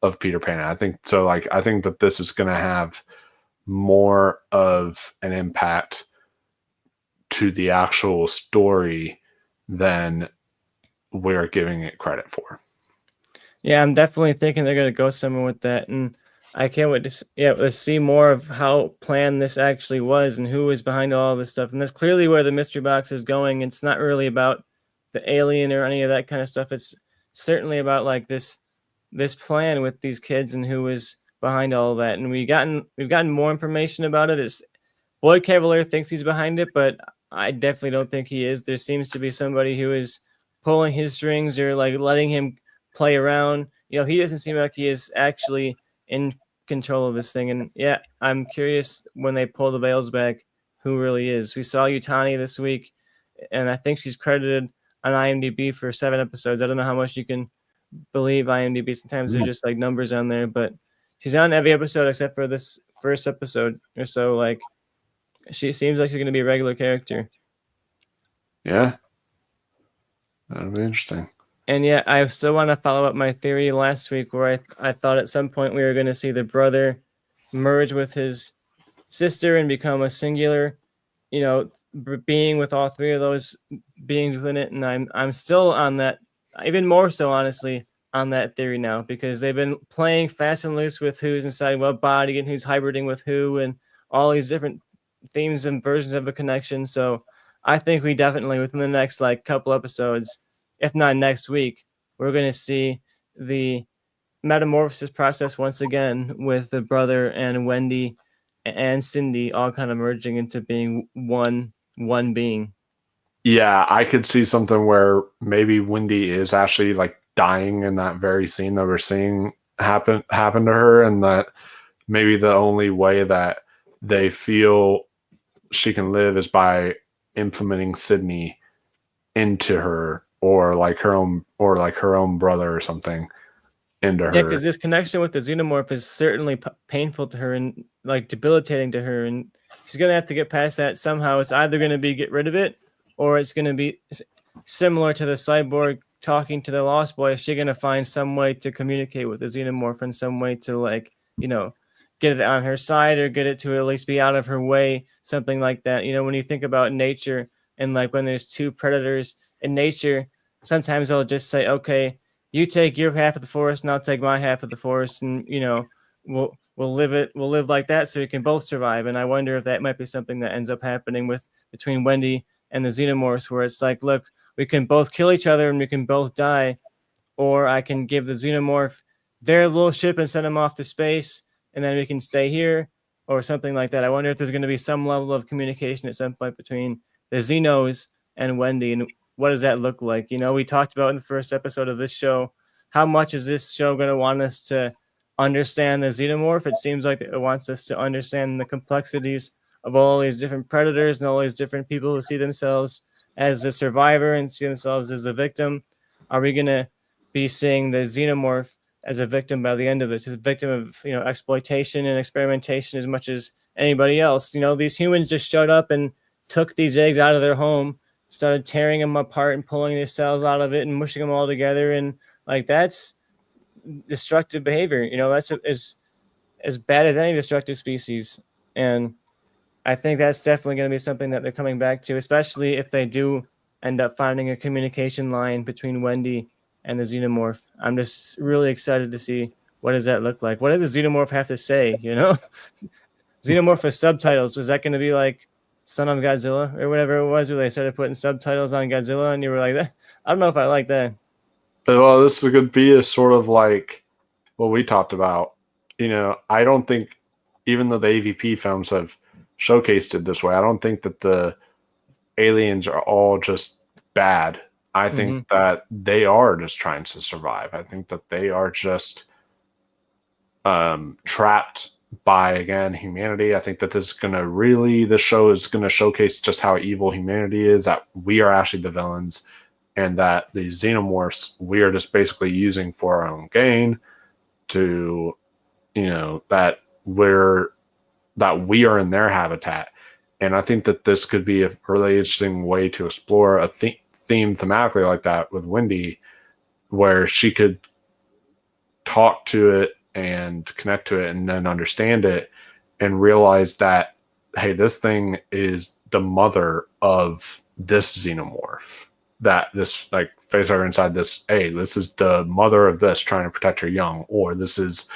of Peter Pan. I think so. Like I think that this is going to have more of an impact to the actual story than we're giving it credit for. Yeah, I'm definitely thinking they're gonna go somewhere with that, and I can't wait to to see more of how planned this actually was and who was behind all this stuff. And that's clearly where the mystery box is going. It's not really about the alien or any of that kind of stuff. It's certainly about like this plan with these kids and who is behind all of that. And we've gotten more information about it. It's Boyd Cavalier thinks he's behind it, but I definitely don't think he is. There seems to be somebody who is pulling his strings or like letting him play around. He doesn't seem like he is actually in control of this thing. And yeah, I'm curious when they pull the veils back who really is. We saw Utani this week, and I think she's credited on IMDb for 7 episodes. I don't know how much you can believe IMDb. Sometimes there's just like numbers on there, but she's on every episode except for this first episode or so. Like she seems like she's going to be a regular character. Yeah, that'll be interesting. And yeah, I still want to follow up my theory last week where I thought at some point we were going to see the brother merge with his sister and become a singular, being with all three of those beings within it. And I'm still on that, even more so, honestly, on that theory now because they've been playing fast and loose with who's inside what body and who's hybriding with who and all these different themes and versions of a connection. So I think we definitely within the next like couple episodes, if not next week, we're going to see the metamorphosis process once again with the brother and Wendy and Cindy all kind of merging into being one being. Yeah, I could see something where maybe Wendy is actually like dying in that very scene that we're seeing happen to her, and that maybe the only way that they feel she can live is by implementing Sydney into her, or like her own brother or something into Yeah, her. because this connection with the xenomorph is certainly painful to her and like debilitating to her, and she's gonna have to get past that somehow. It's either gonna be get rid of it, or it's gonna be similar to the cyborg talking to the Lost Boy. Is she gonna find some way to communicate with the xenomorph in some way to like get it on her side or get it to at least be out of her way, something like that. When you think about nature and like when there's two predators in nature, sometimes they'll just say, okay, you take your half of the forest and I'll take my half of the forest, and we'll live like that so we can both survive. And I wonder if that might be something that ends up happening with between Wendy and the xenomorphs, where it's like, look, we can both kill each other and we can both die, or I can give the xenomorph their little ship and send them off to space, and then we can stay here, or something like that. I wonder if there's going to be some level of communication at some point between the Xenos and Wendy, and what does that look like? We talked about in the first episode of this show, how much is this show going to want us to understand the xenomorph? It seems like it wants us to understand the complexities of all these different predators and all these different people who see themselves as the survivor and see themselves as the victim. Are we going to be seeing the xenomorph as a victim by the end of this, as a victim of exploitation and experimentation as much as anybody else? These humans just showed up and took these eggs out of their home, started tearing them apart and pulling these cells out of it and mushing them all together, and like that's destructive behavior. That's as bad as any destructive species, and I think that's definitely going to be something that they're coming back to, especially if they do end up finding a communication line between Wendy and the xenomorph. I'm just really excited to see what does that look like. What does the xenomorph have to say? Xenomorph with subtitles. Was that going to be like Son of Godzilla or whatever it was, where they started putting subtitles on Godzilla, and you were like, that? I don't know if I like that. Well, this could be a sort of like what we talked about. I don't think, even though the AVP films have showcased it this way, I don't think that the aliens are all just bad. I think Mm-hmm. that they are just trying to survive. I think that they are just trapped by again humanity. I think that the show is gonna showcase just how evil humanity is, that we are actually the villains, and that the xenomorphs we are just basically using for our own gain to, that we are in their habitat. And I think that this could be a really interesting way to explore a theme thematically like that with Wendy, where she could talk to it and connect to it and then understand it and realize that, hey, this thing is the mother of this xenomorph. That this like facehugger inside this, hey, this is the mother of this trying to protect her young, or this is,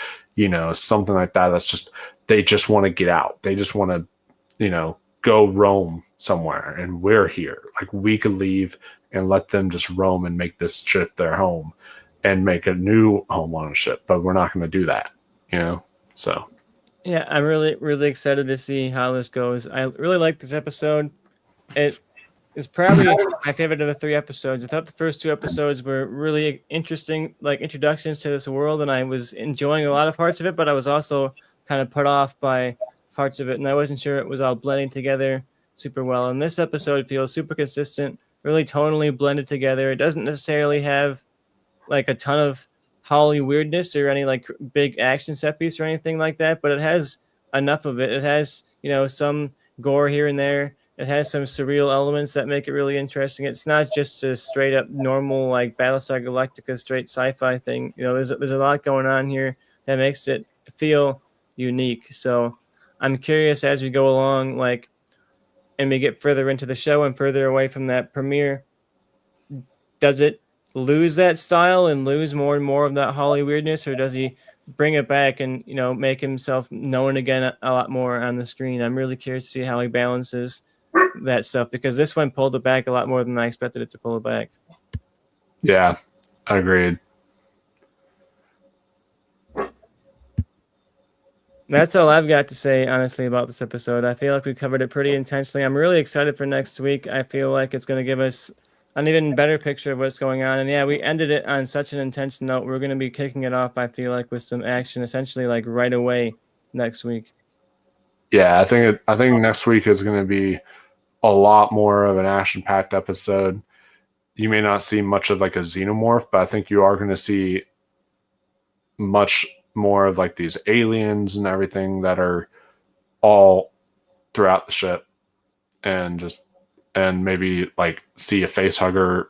something like that. That's just, they just want to get out. They just want to, go roam somewhere, and we're here. Like, we could leave and let them just roam and make this ship their home and make a new home on a ship, but we're not going to do that, So Yeah, I'm really, really excited to see how this goes. I really like this episode. It is probably my favorite of the 3 episodes. I thought the first 2 episodes were really interesting, like introductions to this world, and I was enjoying a lot of parts of it, but I was also kind of put off by parts of it, and I wasn't sure it was all blending together super well. And this episode feels super consistent, really tonally blended together. It doesn't necessarily have like a ton of Holly weirdness or any like big action set piece or anything like that, but it has enough of it. It has, some gore here and there. It has some surreal elements that make it really interesting. It's not just a straight up normal like Battlestar Galactica straight sci-fi thing. There's a lot going on here that makes it feel unique. So I'm curious as we go along, like, and we get further into the show and further away from that premiere, does it lose that style and lose more and more of that Holly weirdness, or does he bring it back and make himself known again a lot more on the screen? I'm really curious to see how he balances that stuff, because this one pulled it back a lot more than I expected it to pull it back. yeah, agreed. That's all I've got to say, honestly, about this episode. I feel like we covered it pretty intensely. I'm really excited for next week. I feel like it's going to give us an even better picture of what's going on. And yeah, we ended it on such an intense note. We're going to be kicking it off, I feel like, with some action, essentially like right away next week. Yeah, I think next week is going to be a lot more of an action-packed episode. You may not see much of like a xenomorph, but I think you are going to see much more of like these aliens and everything that are all throughout the ship, and maybe like see a face hugger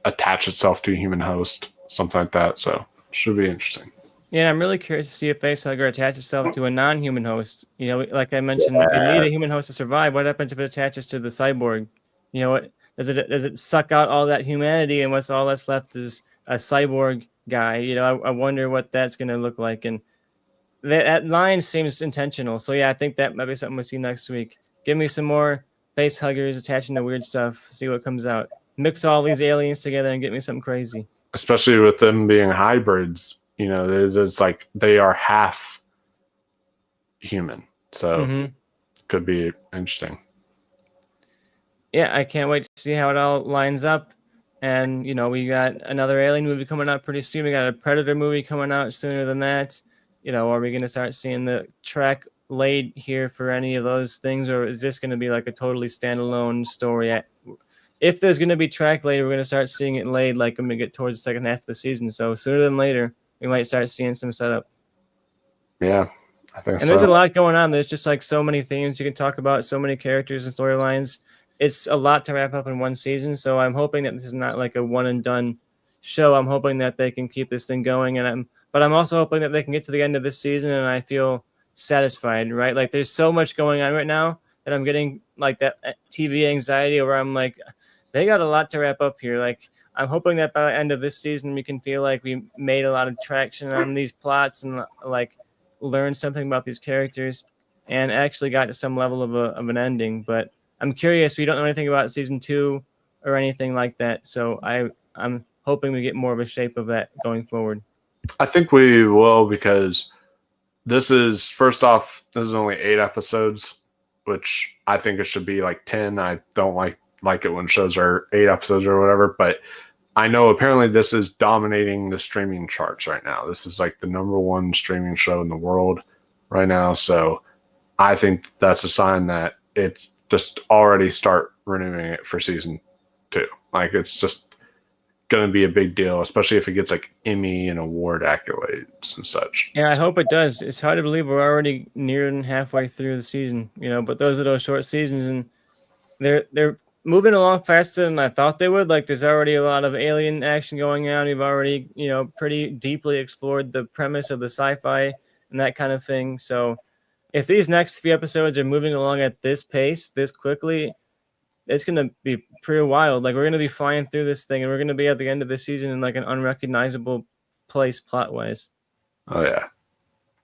attach itself to a human host, something like that. So should be interesting. Yeah, I'm really curious to see a facehugger attach itself to a non-human host. Like I mentioned, you need a human host to survive. What happens if it attaches to the cyborg? What does it suck out all that humanity, and what's all that's left is a cyborg guy? I wonder what that's going to look like, and that line seems intentional. So yeah, I think that might be something we'll see next week. Give me some more face huggers attaching to weird stuff. See what comes out. Mix all these aliens together and get me something crazy. Especially with them being hybrids, it's like they are half human, so could be interesting. Yeah, I can't wait to see how it all lines up. And we got another Alien movie coming out pretty soon. We got a Predator movie coming out sooner than that. Are we going to start seeing the track laid here for any of those things, or is this going to be like a totally standalone story? If there's going to be track laid, we're going to start seeing it laid like when we get towards the second half of the season. So sooner than later, we might start seeing some setup. Yeah, I think and there's a lot going on. There's just like so many themes you can talk about, so many characters and storylines. It's a lot to wrap up in one season. So I'm hoping that this is not like a one and done show. I'm hoping that they can keep this thing going, but I'm also hoping that they can get to the end of this season and I feel satisfied, right? Like there's so much going on right now that I'm getting like that TV anxiety where I'm like, they got a lot to wrap up here. Like I'm hoping that by the end of this season, we can feel like we made a lot of traction on these plots and like learned something about these characters and actually got to some level of an ending. But I'm curious. We don't know anything about season 2 or anything like that. So I'm hoping we get more of a shape of that going forward. I think we will, because this is, first off, this is only 8 episodes, which I think it should be like 10. I don't like it when shows are 8 episodes or whatever, but I know apparently this is dominating the streaming charts right now. This is like the #1 streaming show in the world. right now. So I think that's a sign that it's just already start renewing it for season 2. Like it's just going to be a big deal, especially if it gets like Emmy and award accolades and such. Yeah, I hope it does. It's hard to believe we're already nearing halfway through the season, but those are those short seasons, and they're moving along faster than I thought they would. Like there's already a lot of alien action going on. We've already, pretty deeply explored the premise of the sci-fi and that kind of thing. So if these next few episodes are moving along at this pace, this quickly, it's gonna be pretty wild. Like we're gonna be flying through this thing, and we're gonna be at the end of the season in like an unrecognizable place plot wise. Oh yeah,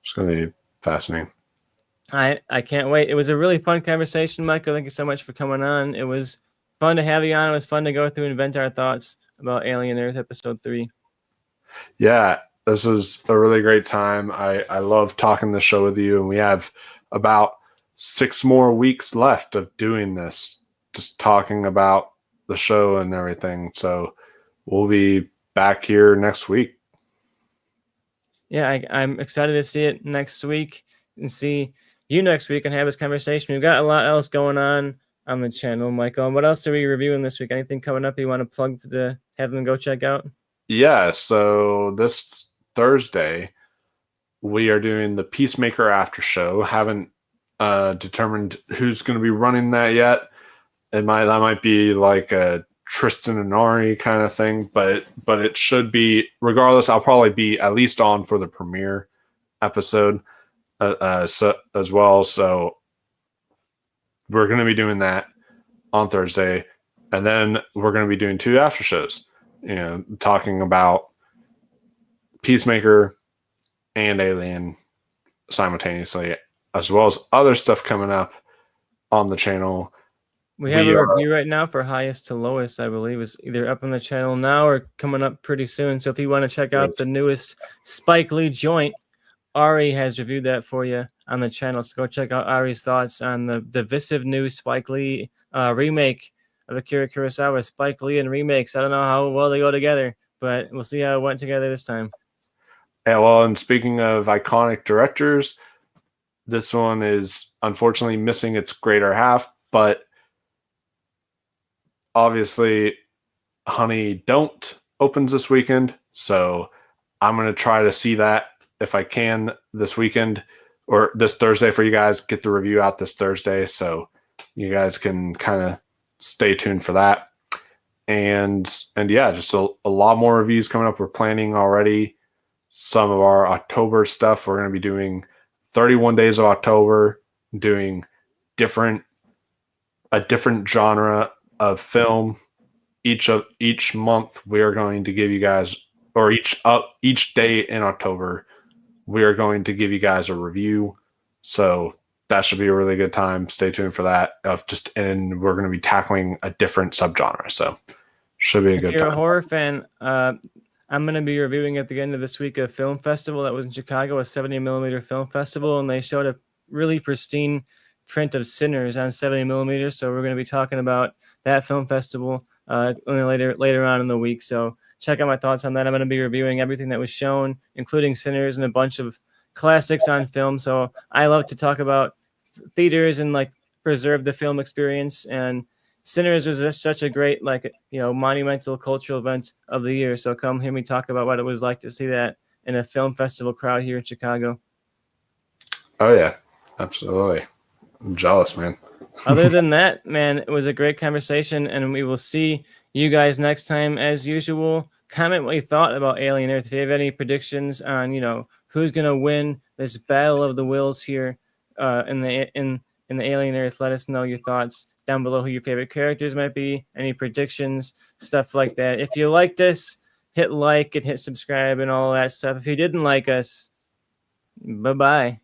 it's going to be fascinating. I can't wait. It was a really fun conversation, Michael. Thank you so much for coming on. It was fun to have you on. It was fun to go through and vent our thoughts about Alien Earth episode 3. Yeah, this was a really great time. I love talking the show with you, and we have about 6 more weeks left of doing this, just talking about the show and everything. So we'll be back here next week. Yeah, I'm excited to see it next week and see you next week and have this conversation. We've got a lot else going on the channel, Michael. What else are we reviewing this week? Anything coming up you want to plug to have them go check out? Yeah, so this Thursday we are doing the Peacemaker after show. Haven't determined who's going to be running that yet. That might be like a Tristan and Ari kind of thing, but it should be regardless. I'll probably be at least on for the premiere episode so, as well. So we're going to be doing that on Thursday, and then we're going to be doing 2 after shows. Talking about Peacemaker and Alien simultaneously, as well as other stuff coming up on the channel. We have a review right now for highest to lowest, I believe, is either up on the channel now or coming up pretty soon. So if you want to check out the newest Spike Lee joint, Ari has reviewed that for you on the channel. So go check out Ari's thoughts on the divisive new Spike Lee remake of Akira Kurosawa. Spike Lee and remakes. I don't know how well they go together, but we'll see how it went together this time. Yeah, well, and speaking of iconic directors, this one is unfortunately missing its greater half, but obviously Honey Don't opens this weekend, so I'm going to try to see that if I can this weekend or this Thursday for you guys. Get the review out this Thursday, so you guys can kind of stay tuned for that. And yeah, just a lot more reviews coming up. We're planning already some of our October stuff. We're going to be doing 31 days of October, doing a different genre of film. Each month we are going to give you guys, or each day in October we are going to give you guys a review. So that should be a really good time. Stay tuned for that. And we're going to be tackling a different subgenre. So should be a good time. If you're a horror fan, I'm going to be reviewing at the end of this week a film festival that was in Chicago, a 70mm film festival, and they showed a really pristine print of Sinners on 70mm. So we're going to be talking about that film festival later on in the week. So check out my thoughts on that. I'm going to be reviewing everything that was shown, including Sinners and a bunch of classics on film. So I love to talk about theaters and like preserve the film experience, and Sinners was just such a great monumental cultural event of the year. So come hear me talk about what it was like to see that in a film festival crowd here in Chicago. Oh yeah, absolutely. I'm jealous, man. Other than that, man, it was a great conversation, and we will see you guys next time as usual. Comment what you thought about Alien Earth. If you have any predictions on who's gonna win this battle of the wills here in the Alien Earth, let us know your thoughts down below. Who your favorite characters might be, any predictions, stuff like that. If you liked us, hit like and hit subscribe and all that stuff. If you didn't like us, bye-bye.